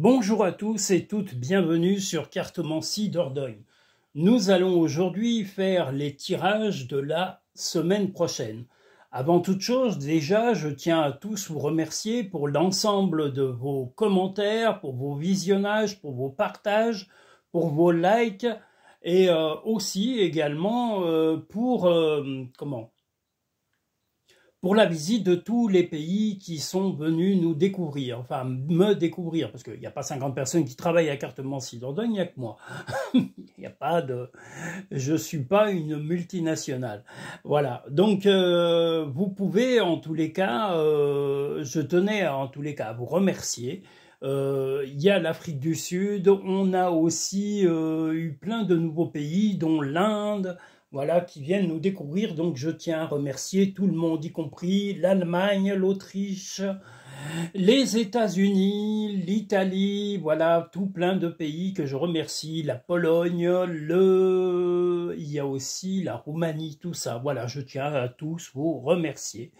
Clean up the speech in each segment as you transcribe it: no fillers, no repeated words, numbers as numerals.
Bonjour à tous et toutes, bienvenue sur Cartomancie Dordogne. Nous allons aujourd'hui faire les tirages de la semaine prochaine. Avant toute chose, déjà, je tiens à tous vous remercier pour l'ensemble de vos commentaires, pour vos visionnages, pour vos partages, pour vos likes et aussi également pour la visite de tous les pays qui sont venus nous découvrir, enfin me découvrir, parce qu'il n'y a pas 50 personnes qui travaillent à Cartomancie Dordogne, il n'y a que moi. Je ne suis pas une multinationale. Voilà, donc vous pouvez en tous les cas, je tenais en tous les cas à vous remercier. Il y a l'Afrique du Sud, on a aussi eu plein de nouveaux pays, dont l'Inde, voilà, qui viennent nous découvrir. Donc je tiens à remercier tout le monde, y compris l'Allemagne, l'Autriche, les États-Unis, l'Italie, voilà, tout plein de pays que je remercie, la Pologne, il y a aussi la Roumanie, tout ça. Voilà, je tiens à tous vous remercier.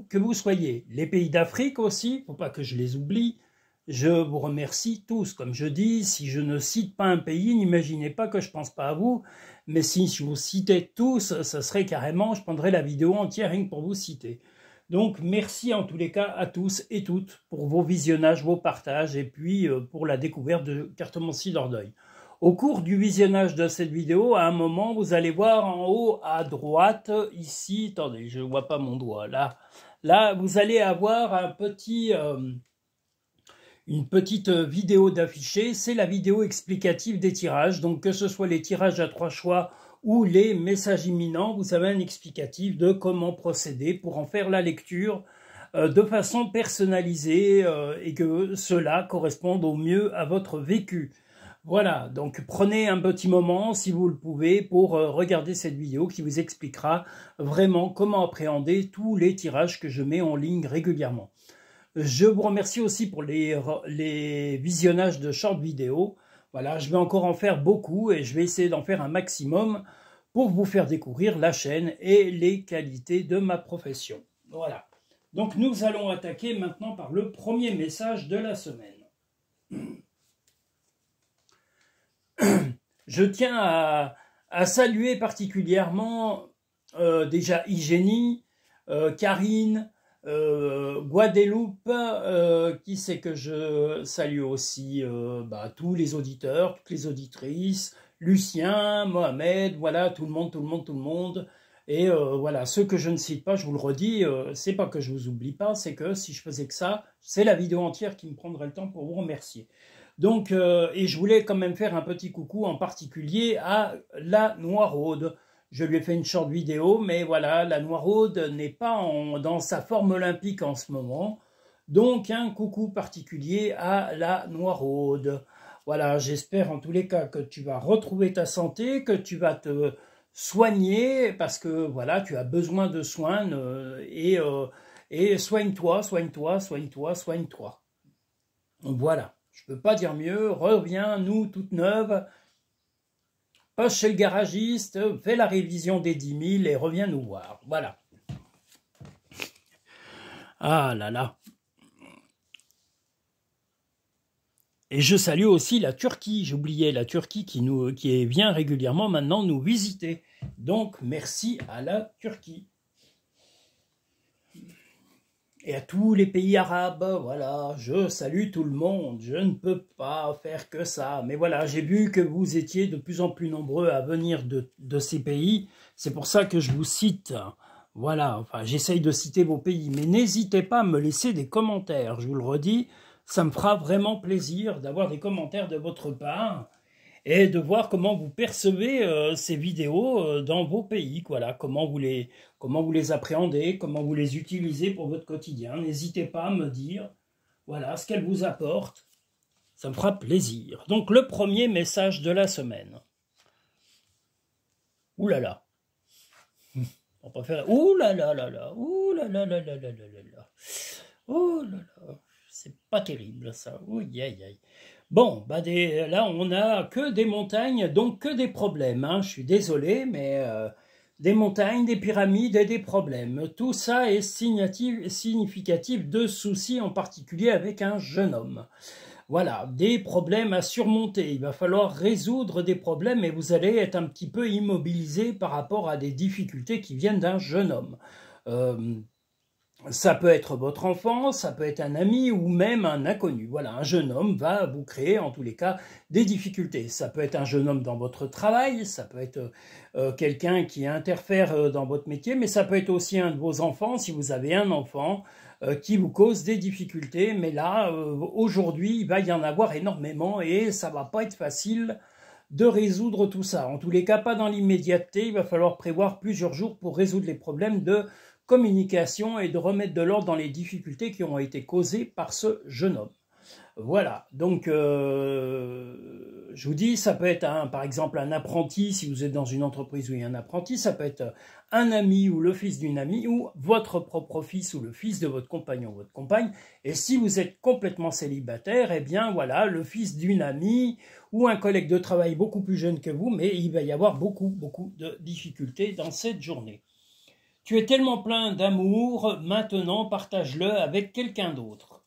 Que vous soyez les pays d'Afrique aussi, faut pas que je les oublie. Je vous remercie tous. Comme je dis, si je ne cite pas un pays, n'imaginez pas que je pense pas à vous. Mais si je vous citais tous, ça serait carrément, je prendrais la vidéo entière rien que pour vous citer. Donc merci en tous les cas à tous et toutes pour vos visionnages, vos partages et puis pour la découverte de Cartomancie Dordogne. Au cours du visionnage de cette vidéo, à un moment, vous allez voir en haut à droite, ici, attendez, je ne vois pas mon doigt, là, vous allez avoir un petit... une petite vidéo d'affiché, c'est la vidéo explicative des tirages. Donc que ce soit les tirages à 3 choix ou les messages imminents, vous avez un explicatif de comment procéder pour en faire la lecture de façon personnalisée et que cela corresponde au mieux à votre vécu. Voilà, donc prenez un petit moment, si vous le pouvez, pour regarder cette vidéo qui vous expliquera vraiment comment appréhender tous les tirages que je mets en ligne régulièrement. Je vous remercie aussi pour les visionnages de short vidéo. Voilà, je vais encore en faire beaucoup et je vais essayer d'en faire un maximum pour vous faire découvrir la chaîne et les qualités de ma profession. Voilà. Donc nous allons attaquer maintenant par le premier message de la semaine. Je tiens à saluer particulièrement déjà Hygiénie, Karine, Guadeloupe, qui c'est que je salue aussi tous les auditeurs, toutes les auditrices, Lucien, Mohamed, voilà, tout le monde. Et voilà, ceux que je ne cite pas, je vous le redis, c'est pas que je vous oublie pas, c'est que si je faisais que ça, c'est la vidéo entière qui me prendrait le temps pour vous remercier. Donc, et je voulais quand même faire un petit coucou en particulier à la Noiraude. Je lui ai fait une short vidéo, mais voilà, la Noiraude n'est pas dans sa forme olympique en ce moment. Donc, un coucou particulier à la Noiraude. Voilà, j'espère en tous les cas que tu vas retrouver ta santé, que tu vas te soigner, parce que voilà, tu as besoin de soins, et soigne-toi. Voilà, je ne peux pas dire mieux, reviens, nous, toute neuve, passe chez le garagiste, fais la révision des 10 000 et reviens nous voir. Voilà. Ah là là. Et je salue aussi la Turquie. J'oubliais la Turquie qui vient régulièrement maintenant nous visiter. Donc merci à la Turquie. Et à tous les pays arabes, voilà, je salue tout le monde, je ne peux pas faire que ça. Mais voilà, j'ai vu que vous étiez de plus en plus nombreux à venir de ces pays, c'est pour ça que je vous cite. Voilà, enfin, j'essaye de citer vos pays, mais n'hésitez pas à me laisser des commentaires, je vous le redis, ça me fera vraiment plaisir d'avoir des commentaires de votre part et de voir comment vous percevez ces vidéos dans vos pays, voilà, comment vous les appréhendez, comment vous les utilisez pour votre quotidien. N'hésitez pas à me dire, voilà, ce qu'elles vous apportent, ça me fera plaisir. Donc le premier message de la semaine. Ouh là là. On peut faire ouh là là là là, ouh là là là là là là là. Oh là là, c'est pas terrible ça. Ouh aïe aïe. Bon, là, on n'a que des montagnes, donc que des problèmes. Hein. Je suis désolé, mais des montagnes, des pyramides et des problèmes. Tout ça est significatif de soucis, en particulier avec un jeune homme. voilà, des problèmes à surmonter. Il va falloir résoudre des problèmes et vous allez être un petit peu immobilisé par rapport à des difficultés qui viennent d'un jeune homme. Ça peut être votre enfant, ça peut être un ami ou même un inconnu. Voilà, un jeune homme va vous créer en tous les cas des difficultés. Ça peut être un jeune homme dans votre travail, ça peut être quelqu'un qui interfère dans votre métier, mais ça peut être aussi un de vos enfants, si vous avez un enfant qui vous cause des difficultés. Mais là, aujourd'hui, il va y en avoir énormément et ça va pas être facile de résoudre tout ça. En tous les cas, pas dans l'immédiateté, il va falloir prévoir plusieurs jours pour résoudre les problèmes de communication et de remettre de l'ordre dans les difficultés qui ont été causées par ce jeune homme. Voilà, donc je vous dis, ça peut être par exemple un apprenti, si vous êtes dans une entreprise où il y a un apprenti, ça peut être un ami ou le fils d'une amie, ou votre propre fils ou le fils de votre compagnon ou votre compagne, et si vous êtes complètement célibataire, eh bien voilà, le fils d'une amie ou un collègue de travail beaucoup plus jeune que vous, mais il va y avoir beaucoup de difficultés dans cette journée. Tu es tellement plein d'amour, maintenant partage-le avec quelqu'un d'autre.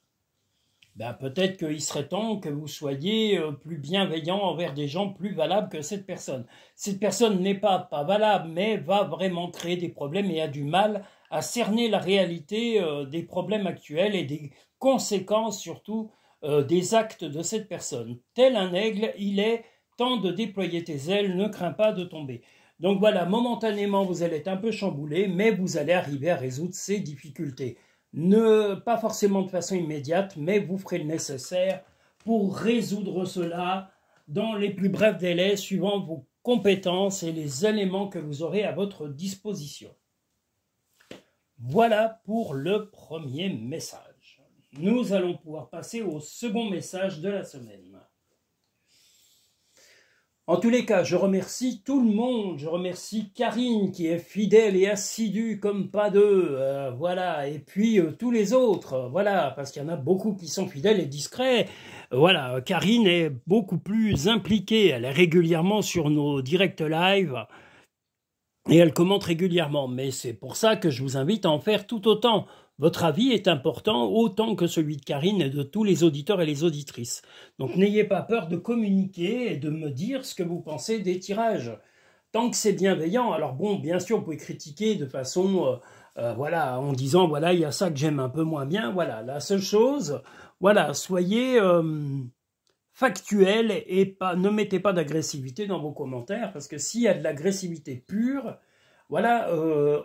Ben, peut-être qu'il serait temps que vous soyez plus bienveillant envers des gens plus valables que cette personne. Cette personne n'est pas valable, mais va vraiment créer des problèmes et a du mal à cerner la réalité des problèmes actuels et des conséquences surtout des actes de cette personne. Tel un aigle, il est temps de déployer tes ailes, ne crains pas de tomber. Donc voilà, momentanément, vous allez être un peu chamboulé, mais vous allez arriver à résoudre ces difficultés. Pas forcément de façon immédiate, mais vous ferez le nécessaire pour résoudre cela dans les plus brefs délais, suivant vos compétences et les éléments que vous aurez à votre disposition. Voilà pour le premier message. Nous allons pouvoir passer au second message de la semaine. En tous les cas, je remercie tout le monde. Je remercie Karine qui est fidèle et assidue comme pas deux. Voilà. Et puis tous les autres. Voilà. Parce qu'il y en a beaucoup qui sont fidèles et discrets. Voilà. Karine est beaucoup plus impliquée. Elle est régulièrement sur nos directs live. Et elle commente régulièrement. Mais c'est pour ça que je vous invite à en faire tout autant. Votre avis est important autant que celui de Karine et de tous les auditeurs et les auditrices. Donc n'ayez pas peur de communiquer et de me dire ce que vous pensez des tirages. Tant que c'est bienveillant, alors bon, bien sûr, vous pouvez critiquer de façon, voilà, en disant, voilà, il y a ça que j'aime un peu moins bien, voilà. La seule chose, voilà, soyez factuel et ne mettez pas d'agressivité dans vos commentaires, parce que s'il y a de l'agressivité pure, voilà,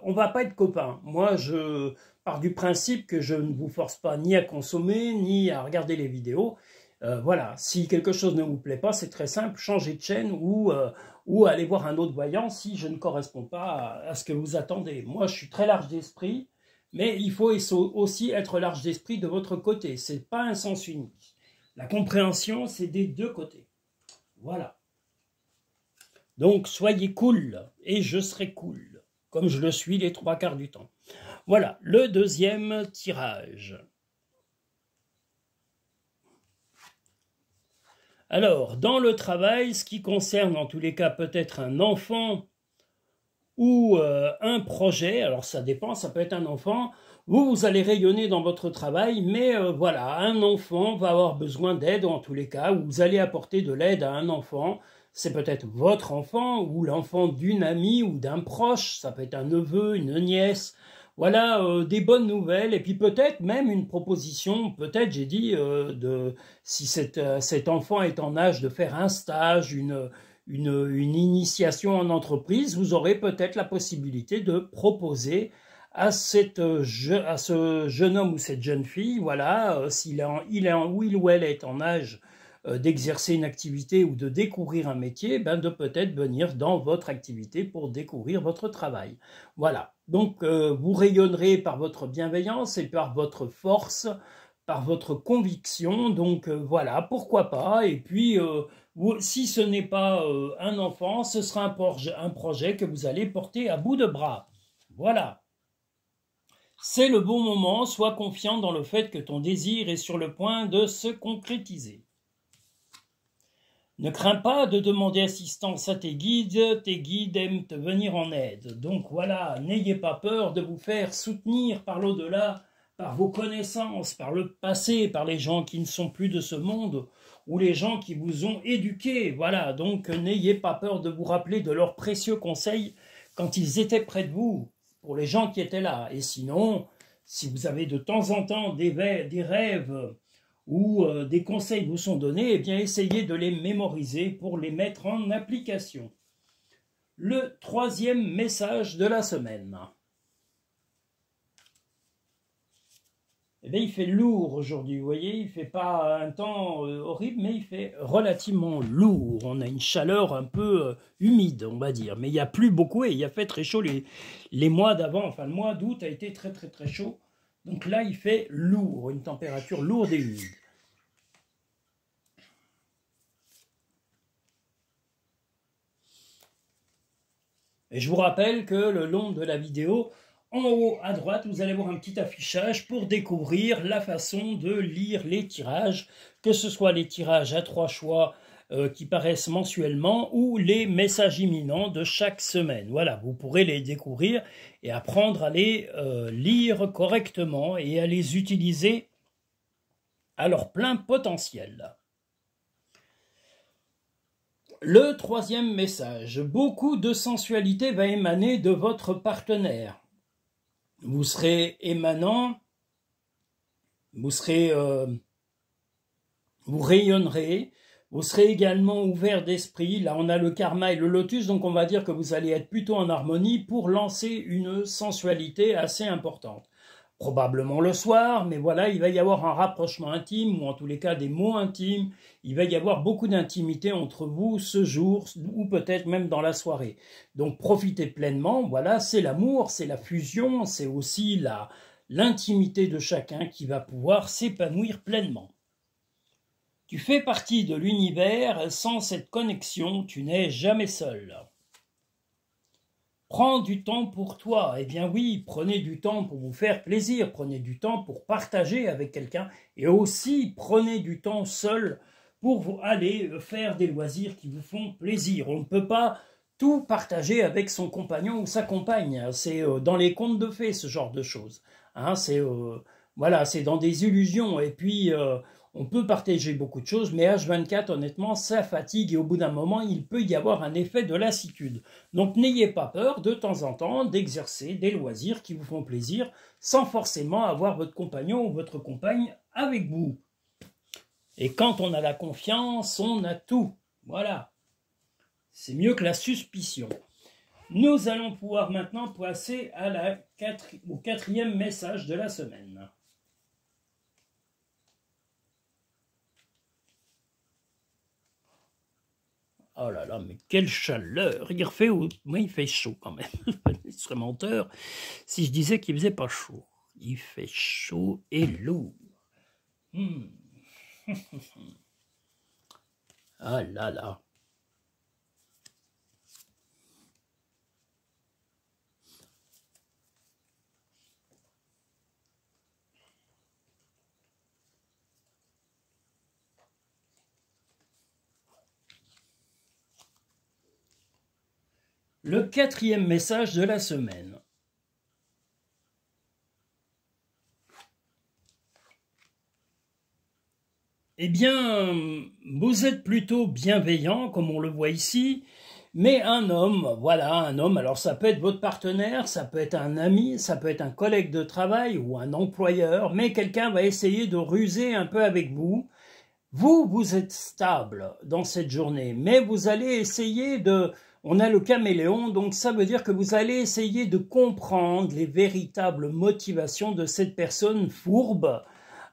on ne va pas être copains. Moi, je pars du principe que je ne vous force pas ni à consommer, ni à regarder les vidéos. Voilà, si quelque chose ne vous plaît pas, c'est très simple, changez de chaîne ou allez voir un autre voyant si je ne correspond pas à ce que vous attendez. Moi, je suis très large d'esprit, mais il faut aussi être large d'esprit de votre côté. Ce n'est pas un sens unique. La compréhension, c'est des deux côtés. Voilà. Donc, soyez cool, et je serai cool, comme je le suis les 3/4 du temps. Voilà, le deuxième tirage. Alors, dans le travail, ce qui concerne en tous les cas peut-être un enfant ou un projet, alors ça dépend, ça peut être un enfant, vous allez rayonner dans votre travail, mais voilà, un enfant va avoir besoin d'aide en tous les cas, ou vous allez apporter de l'aide à un enfant. C'est peut-être votre enfant ou l'enfant d'une amie ou d'un proche, ça peut être un neveu, une nièce. Voilà, des bonnes nouvelles et puis peut-être même une proposition, peut-être j'ai dit, si cet enfant est en âge de faire un stage, une initiation en entreprise, vous aurez peut-être la possibilité de proposer à ce jeune homme ou cette jeune fille, voilà, il ou elle est en âge d'exercer une activité ou de découvrir un métier, ben de peut-être venir dans votre activité pour découvrir votre travail. Voilà, donc vous rayonnerez par votre bienveillance et par votre force, par votre conviction, donc voilà, pourquoi pas, et puis si ce n'est pas un enfant, ce sera un projet que vous allez porter à bout de bras. Voilà. C'est le bon moment, sois confiant dans le fait que ton désir est sur le point de se concrétiser. Ne crains pas de demander assistance à tes guides aiment te venir en aide. Donc voilà, n'ayez pas peur de vous faire soutenir par l'au-delà par vos connaissances, par le passé, par les gens qui ne sont plus de ce monde, ou les gens qui vous ont éduqué. Voilà, donc n'ayez pas peur de vous rappeler de leurs précieux conseils quand ils étaient près de vous, pour les gens qui étaient là. Et sinon, si vous avez de temps en temps des rêves ou des conseils vous sont donnés, eh bien essayez de les mémoriser pour les mettre en application. Le troisième message de la semaine. Eh bien, il fait lourd aujourd'hui, vous voyez, il ne fait pas un temps horrible, mais il fait relativement lourd. On a une chaleur un peu humide, on va dire, mais il n'y a plus beaucoup et il a fait très chaud les mois d'avant. Enfin, le mois d'août a été très très très chaud. Donc là, il fait lourd, une température lourde et humide. Et je vous rappelle que le long de la vidéo, en haut à droite, vous allez voir un petit affichage pour découvrir la façon de lire les tirages, que ce soit les tirages à 3 choix qui paraissent mensuellement ou les messages imminents de chaque semaine. Voilà, vous pourrez les découvrir et apprendre à les lire correctement et à les utiliser à leur plein potentiel. Le troisième message, beaucoup de sensualité va émaner de votre partenaire. Vous serez émanant, vous rayonnerez, vous serez également ouvert d'esprit. Là, on a le karma et le lotus, donc on va dire que vous allez être plutôt en harmonie pour lancer une sensualité assez importante. Probablement le soir, mais voilà, il va y avoir un rapprochement intime, ou en tous les cas des mots intimes. Il va y avoir beaucoup d'intimité entre vous ce jour, ou peut-être même dans la soirée. Donc profitez pleinement, voilà, c'est l'amour, c'est la fusion, c'est aussi l'intimité de chacun qui va pouvoir s'épanouir pleinement. Tu fais partie de l'univers, sans cette connexion, tu n'es jamais seul. Prends du temps pour toi. Eh bien oui, prenez du temps pour vous faire plaisir, prenez du temps pour partager avec quelqu'un et aussi prenez du temps seul pour aller faire des loisirs qui vous font plaisir. On ne peut pas tout partager avec son compagnon ou sa compagne. C'est dans les contes de fées, ce genre de choses. Hein, voilà, c'est dans des illusions. Et puis, on peut partager beaucoup de choses, mais H24, honnêtement, ça fatigue et au bout d'un moment, il peut y avoir un effet de lassitude. Donc, n'ayez pas peur, de temps en temps, d'exercer des loisirs qui vous font plaisir, sans forcément avoir votre compagnon ou votre compagne avec vous. Et quand on a la confiance, on a tout. Voilà. C'est mieux que la suspicion. Nous allons pouvoir maintenant passer au quatrième message de la semaine. Oh là là, mais quelle chaleur! Il refait, moi, il fait chaud quand même. Je serais menteur si je disais qu'il faisait pas chaud. Il fait chaud et lourd. Ah là là. Le quatrième message de la semaine. Eh bien, vous êtes plutôt bienveillant, comme on le voit ici, mais un homme, voilà, un homme, alors ça peut être votre partenaire, ça peut être un ami, ça peut être un collègue de travail ou un employeur, mais quelqu'un va essayer de ruser un peu avec vous. Vous êtes stable dans cette journée, mais vous allez essayer de... On a le caméléon, donc ça veut dire que vous allez essayer de comprendre les véritables motivations de cette personne fourbe,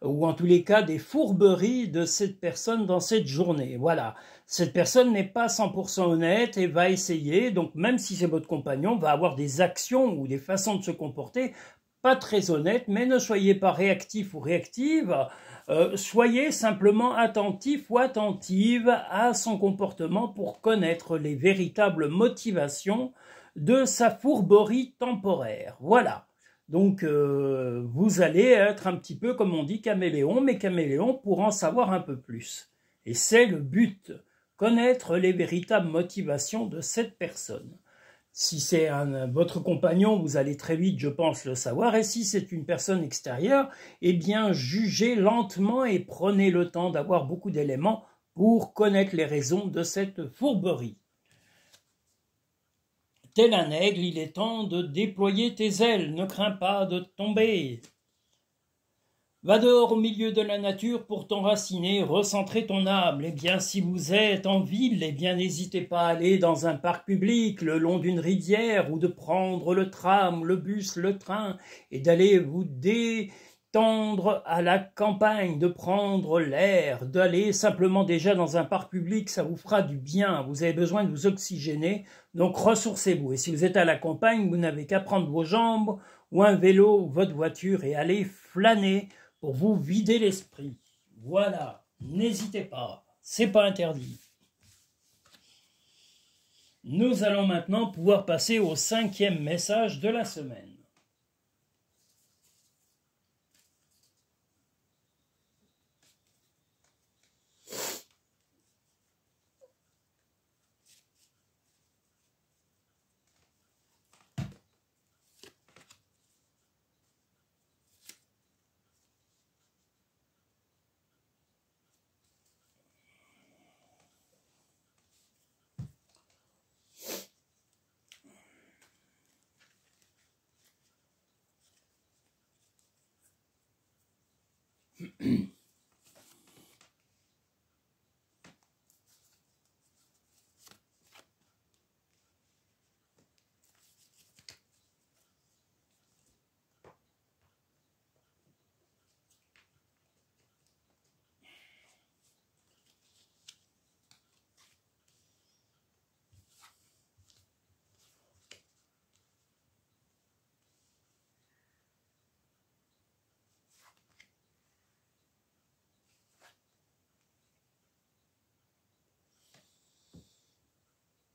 ou en tous les cas des fourberies de cette personne dans cette journée. Voilà, cette personne n'est pas 100% honnête et va essayer, donc même si c'est votre compagnon, va avoir des actions ou des façons de se comporter pas très honnêtes, mais ne soyez pas réactif ou réactive. Soyez simplement attentif ou attentive à son comportement pour connaître les véritables motivations de sa fourberie temporaire. Voilà. Donc, vous allez être un petit peu, comme on dit, caméléon, mais caméléon pour en savoir un peu plus. Et c'est le but, connaître les véritables motivations de cette personne. Si c'est votre compagnon, vous allez très vite, je pense, le savoir. Et si c'est une personne extérieure, eh bien, jugez lentement et prenez le temps d'avoir beaucoup d'éléments pour connaître les raisons de cette fourberie. Tel un aigle, il est temps de déployer tes ailes, ne crains pas de tomber. Va dehors au milieu de la nature pour t'enraciner, recentrer ton âme. Eh bien, si vous êtes en ville, eh bien, n'hésitez pas à aller dans un parc public, le long d'une rivière, ou de prendre le tram, le bus, le train, et d'aller vous détendre à la campagne, de prendre l'air, d'aller simplement déjà dans un parc public, ça vous fera du bien. Vous avez besoin de vous oxygéner, donc ressourcez-vous. Et si vous êtes à la campagne, vous n'avez qu'à prendre vos jambes, ou un vélo, ou votre voiture, et aller flâner, pour vous vider l'esprit. Voilà, n'hésitez pas, c'est pas interdit. Nous allons maintenant pouvoir passer au 5e message de la semaine.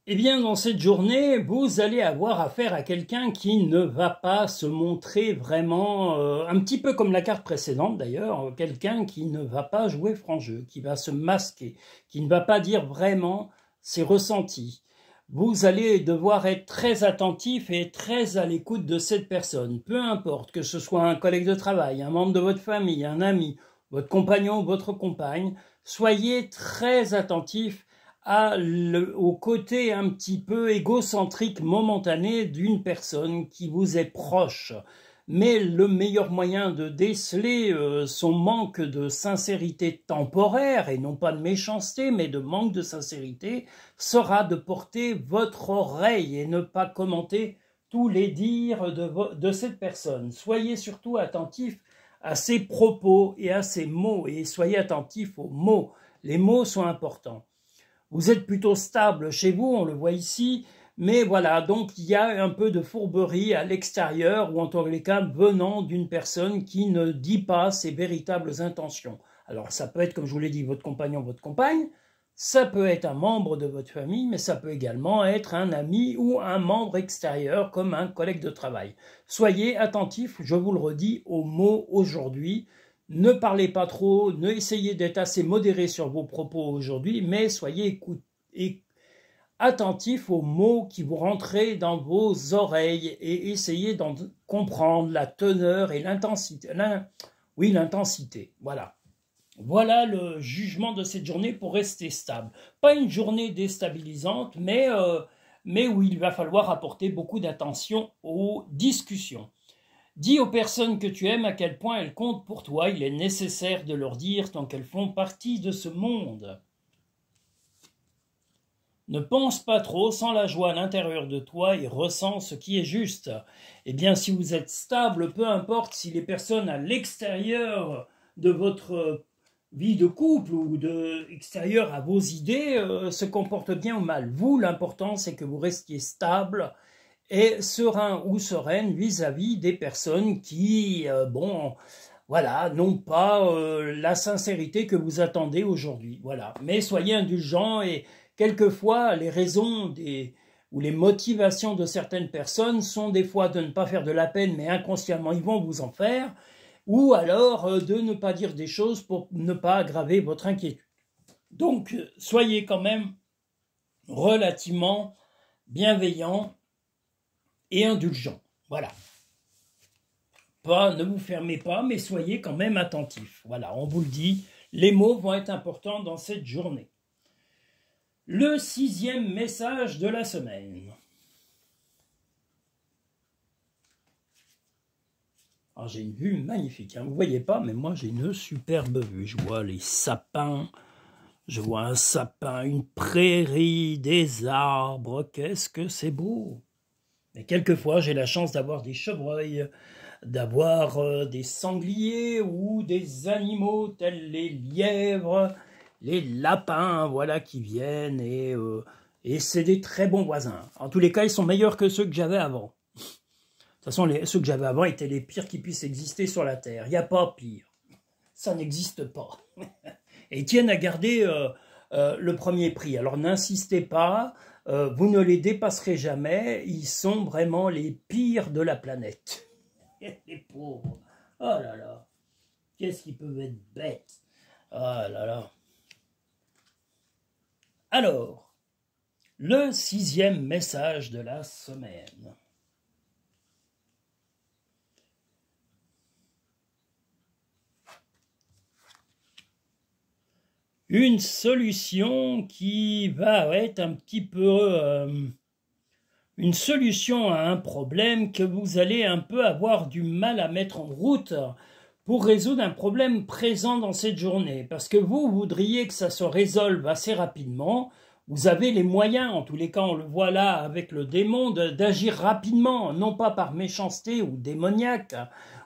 Eh bien, dans cette journée, vous allez avoir affaire à quelqu'un qui ne va pas se montrer vraiment, un petit peu comme la carte précédente d'ailleurs, quelqu'un qui ne va pas jouer franc jeu, qui va se masquer, qui ne va pas dire vraiment ses ressentis. Vous allez devoir être très attentif et très à l'écoute de cette personne, peu importe que ce soit un collègue de travail, un membre de votre famille, un ami, votre compagnon, votre compagne, soyez très attentif au côté un petit peu égocentrique momentané d'une personne qui vous est proche. Mais le meilleur moyen de déceler son manque de sincérité temporaire, et non pas de méchanceté, mais de manque de sincérité, sera de porter votre oreille et ne pas commenter tous les dires de cette personne. Soyez surtout attentif à ses propos et à ses mots, et soyez attentif aux mots. Les mots sont importants. Vous êtes plutôt stable chez vous, on le voit ici, mais voilà, donc il y a un peu de fourberie à l'extérieur, ou en tous les cas venant d'une personne qui ne dit pas ses véritables intentions. Alors ça peut être, comme je vous l'ai dit, votre compagnon, votre compagne, ça peut être un membre de votre famille, mais ça peut également être un ami ou un membre extérieur comme un collègue de travail. Soyez attentifs, je vous le redis, aux mots aujourd'hui. Ne parlez pas trop, ne essayez d'être assez modéré sur vos propos aujourd'hui, mais soyez attentifs aux mots qui vous rentrent dans vos oreilles et essayez d'en comprendre la teneur et l'intensité. Oui, l'intensité, voilà. Voilà le jugement de cette journée pour rester stable. Pas une journée déstabilisante, mais où il va falloir apporter beaucoup d'attention aux discussions. Dis aux personnes que tu aimes à quel point elles comptent pour toi. Il est nécessaire de leur dire tant qu'elles font partie de ce monde. Ne pense pas trop, sens la joie à l'intérieur de toi et ressens ce qui est juste. Eh bien, si vous êtes stable, peu importe si les personnes à l'extérieur de votre vie de couple ou extérieure à vos idées se comportent bien ou mal. Vous, l'important, c'est que vous restiez stable et serein ou sereine vis-à-vis des personnes qui, voilà, n'ont pas la sincérité que vous attendez aujourd'hui. Voilà. Mais soyez indulgents et quelquefois les raisons ou les motivations de certaines personnes sont des fois de ne pas faire de la peine, mais inconsciemment ils vont vous en faire, ou alors de ne pas dire des choses pour ne pas aggraver votre inquiétude. Donc, soyez quand même relativement bienveillants et indulgent. Voilà. Pas, ne vous fermez pas, mais soyez quand même attentifs. Voilà, on vous le dit, les mots vont être importants dans cette journée. Le 6e message de la semaine. Alors, j'ai une vue magnifique, hein. Vous ne voyez pas, mais moi j'ai une superbe vue. Je vois les sapins, je vois un sapin, une prairie, des arbres. Qu'est-ce que c'est beau! Et quelquefois, j'ai la chance d'avoir des chevreuils, d'avoir des sangliers ou des animaux tels les lièvres, les lapins, voilà, qui viennent et c'est des très bons voisins. En tous les cas, ils sont meilleurs que ceux que j'avais avant. De toute façon, ceux que j'avais avant étaient les pires qui puissent exister sur la Terre. Il n'y a pas pire. Ça n'existe pas. Et ils tiennent à garder le premier prix. Alors n'insistez pas, vous ne les dépasserez jamais. Ils sont vraiment les pires de la planète. Les pauvres. Oh là là. Qu'est-ce qu'ils peuvent être bêtes. Oh là là. Alors, le 6e message de la semaine. Une solution qui va être un petit peu une solution à un problème que vous allez un peu avoir du mal à mettre en route pour résoudre un problème présent dans cette journée. Parce que vous voudriez que ça se résolve assez rapidement. Vous avez les moyens, en tous les cas on le voit là avec le démon, d'agir rapidement, non pas par méchanceté ou démoniaque,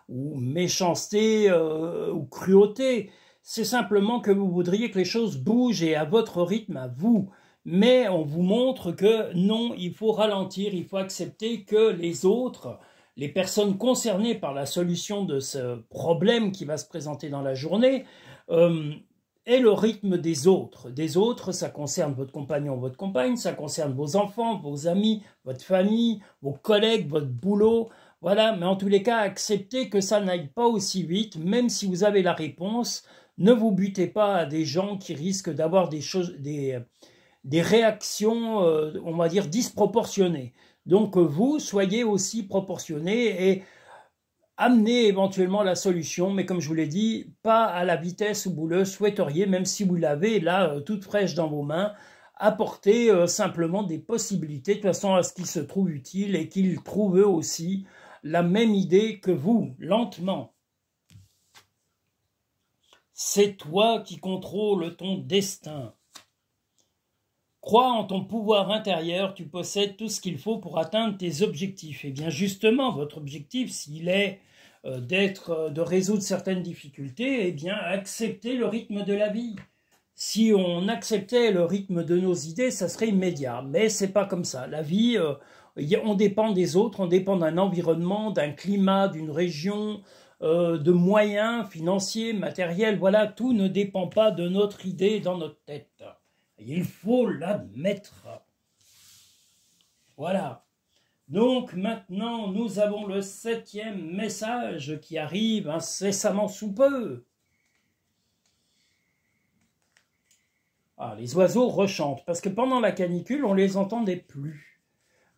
ou méchanceté ou cruauté. C'est simplement que vous voudriez que les choses bougent et à votre rythme, à vous. Mais on vous montre que non, il faut ralentir, il faut accepter que les autres, les personnes concernées par la solution de ce problème qui va se présenter dans la journée, aient le rythme des autres. Des autres, ça concerne votre compagnon, votre compagne, ça concerne vos enfants, vos amis, votre famille, vos collègues, votre boulot. Voilà, mais en tous les cas, acceptez que ça n'aille pas aussi vite, même si vous avez la réponse. Ne vous butez pas à des gens qui risquent d'avoir des réactions, on va dire, disproportionnées. Donc vous, soyez aussi proportionnés et amenez éventuellement la solution, mais comme je vous l'ai dit, pas à la vitesse où vous le souhaiteriez, même si vous l'avez là toute fraîche dans vos mains. Apportez simplement des possibilités de façon à ce qu'ils se trouvent utiles et qu'ils trouvent eux aussi la même idée que vous, lentement. C'est toi qui contrôles ton destin. Crois en ton pouvoir intérieur, tu possèdes tout ce qu'il faut pour atteindre tes objectifs. Et bien justement, votre objectif, s'il est de résoudre certaines difficultés, eh bien accepter le rythme de la vie. Si on acceptait le rythme de nos idées, ça serait immédiat. Mais c'est pas comme ça. La vie, on dépend des autres, on dépend d'un environnement, d'un climat, d'une région, de moyens financiers, matériels. Voilà, tout ne dépend pas de notre idée dans notre tête. Il faut l'admettre. Voilà. Donc maintenant, nous avons le 7e message qui arrive incessamment sous peu. Ah, les oiseaux rechantent, parce que pendant la canicule, on ne les entendait plus.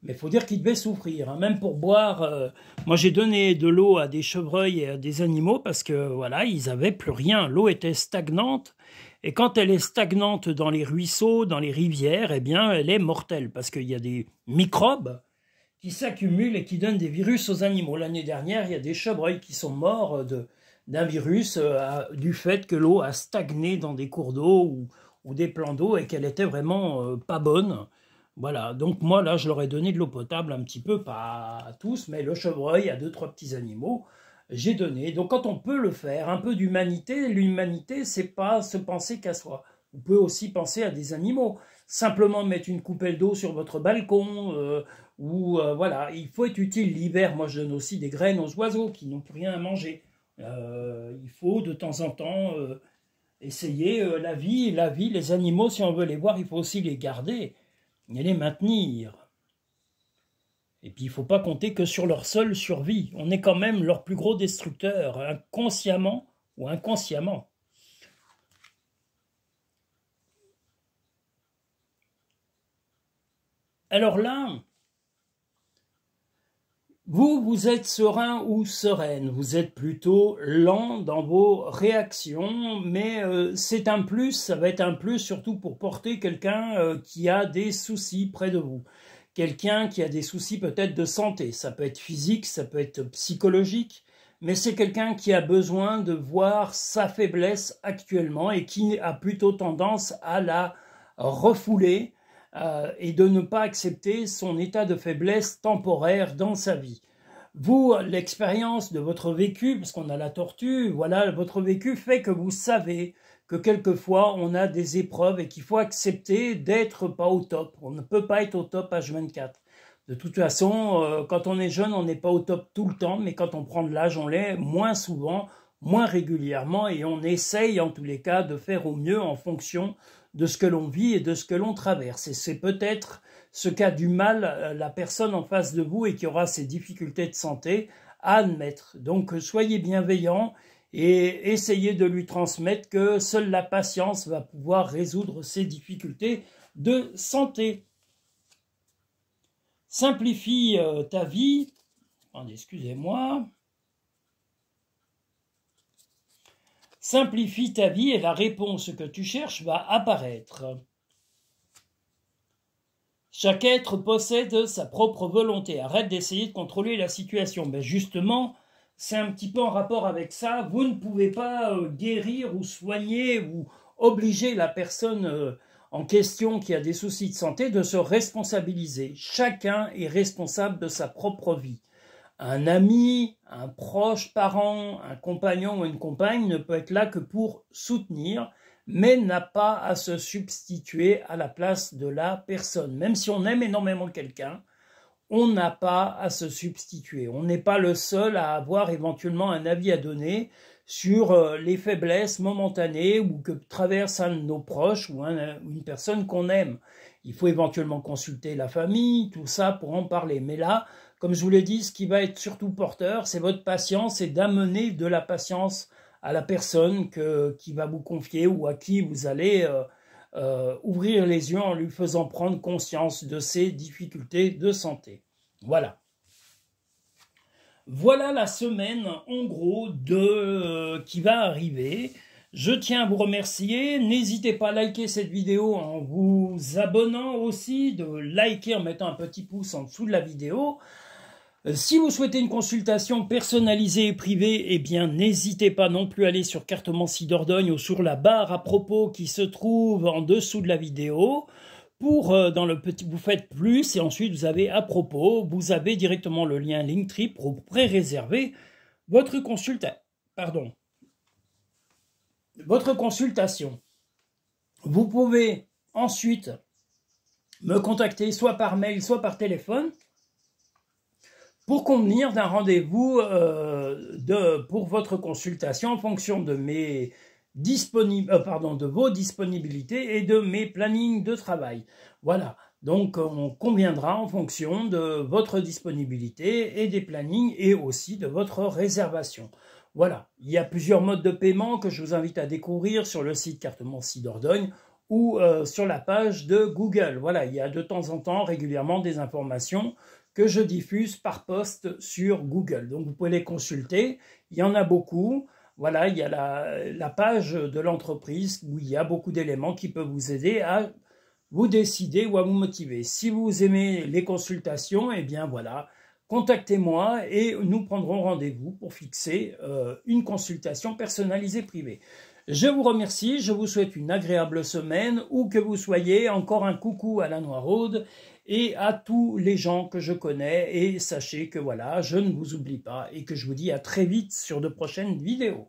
Mais il faut dire qu'ils devaient souffrir, hein. Même pour boire, moi j'ai donné de l'eau à des chevreuils et à des animaux parce que voilà, ils n'avaient plus rien. L'eau était stagnante. Et quand elle est stagnante dans les ruisseaux, dans les rivières, eh bien, elle est mortelle parce qu'il y a des microbes qui s'accumulent et qui donnent des virus aux animaux. L'année dernière, il y a des chevreuils qui sont morts d'un virus du fait que l'eau a stagné dans des cours d'eau ou des plans d'eau et qu'elle était vraiment pas bonne. Voilà, donc moi là, je leur ai donné de l'eau potable un petit peu, pas à tous, mais le chevreuil à 2-3 petits animaux. J'ai donné. Donc quand on peut le faire, un peu d'humanité, l'humanité, c'est pas se penser qu'à soi. Vous pouvez aussi penser à des animaux. Simplement mettre une coupelle d'eau sur votre balcon, voilà. Il faut être utile. L'hiver, moi je donne aussi des graines aux oiseaux qui n'ont plus rien à manger. Il faut de temps en temps essayer la vie, les animaux, si on veut les voir, il faut aussi les garder et les maintenir. Et puis il ne faut pas compter que sur leur seule survie. On est quand même leur plus gros destructeur, inconsciemment ou inconsciemment. Alors là, Vous êtes serein ou sereine, vous êtes plutôt lent dans vos réactions, mais c'est un plus, ça va être un plus surtout pour porter quelqu'un qui a des soucis près de vous. Quelqu'un qui a des soucis peut-être de santé, ça peut être physique, ça peut être psychologique, mais c'est quelqu'un qui a besoin de voir sa faiblesse actuellement et qui a plutôt tendance à la refouler et de ne pas accepter son état de faiblesse temporaire dans sa vie. Vous, l'expérience de votre vécu, parce qu'on a la tortue, voilà, votre vécu fait que vous savez que quelquefois on a des épreuves et qu'il faut accepter d'être pas au top. On ne peut pas être au top H24. De toute façon, quand on est jeune, on n'est pas au top tout le temps, mais quand on prend de l'âge, on l'est moins souvent, moins régulièrement, et on essaye en tous les cas de faire au mieux en fonction de ce que l'on vit et de ce que l'on traverse. Et c'est peut-être ce qu'a du mal la personne en face de vous et qui aura ces difficultés de santé à admettre. Donc soyez bienveillants et essayez de lui transmettre que seule la patience va pouvoir résoudre ces difficultés de santé. Simplifie ta vie. Excusez-moi. Simplifie ta vie et la réponse que tu cherches va apparaître. Chaque être possède sa propre volonté. Arrête d'essayer de contrôler la situation. Ben justement, c'est un petit peu en rapport avec ça. Vous ne pouvez pas guérir ou soigner ou obliger la personne en question qui a des soucis de santé de se responsabiliser. Chacun est responsable de sa propre vie. Un ami, un proche parent, un compagnon ou une compagne ne peut être là que pour soutenir, mais n'a pas à se substituer à la place de la personne. Même si on aime énormément quelqu'un, on n'a pas à se substituer. On n'est pas le seul à avoir éventuellement un avis à donner sur les faiblesses momentanées ou que traverse un de nos proches ou une personne qu'on aime. Il faut éventuellement consulter la famille, tout ça pour en parler. Mais là, comme je vous l'ai dit, ce qui va être surtout porteur, c'est votre patience et d'amener de la patience à la personne qui va vous confier ou à qui vous allez ouvrir les yeux en lui faisant prendre conscience de ses difficultés de santé. Voilà. Voilà la semaine, en gros, qui va arriver. Je tiens à vous remercier. N'hésitez pas à liker cette vidéo en vous abonnant aussi, de liker en mettant un petit pouce en dessous de la vidéo. Si vous souhaitez une consultation personnalisée et privée, eh bien n'hésitez pas non plus à aller sur Cartomancie Dordogne ou sur la barre à propos qui se trouve en dessous de la vidéo. Dans le petit, vous faites plus et ensuite vous avez à propos, vous avez directement le lien Linktree pour pré-réserver votre consultation. Vous pouvez ensuite me contacter soit par mail, soit par téléphone pour convenir d'un rendez-vous pour votre consultation en fonction de vos disponibilités et de mes plannings de travail. Voilà, donc on conviendra en fonction de votre disponibilité et des plannings et aussi de votre réservation. Voilà, il y a plusieurs modes de paiement que je vous invite à découvrir sur le site Cartomancie Dordogne ou sur la page de Google. Voilà, il y a de temps en temps régulièrement des informations que je diffuse par poste sur Google. Donc vous pouvez les consulter, il y en a beaucoup. Voilà, il y a la page de l'entreprise où il y a beaucoup d'éléments qui peuvent vous aider à vous décider ou à vous motiver. Si vous aimez les consultations, eh bien voilà, contactez-moi et nous prendrons rendez-vous pour fixer une consultation personnalisée privée. Je vous remercie, je vous souhaite une agréable semaine, où que vous soyez. Encore un coucou à la Noiraude et à tous les gens que je connais. Et sachez que voilà, je ne vous oublie pas et que je vous dis à très vite sur de prochaines vidéos.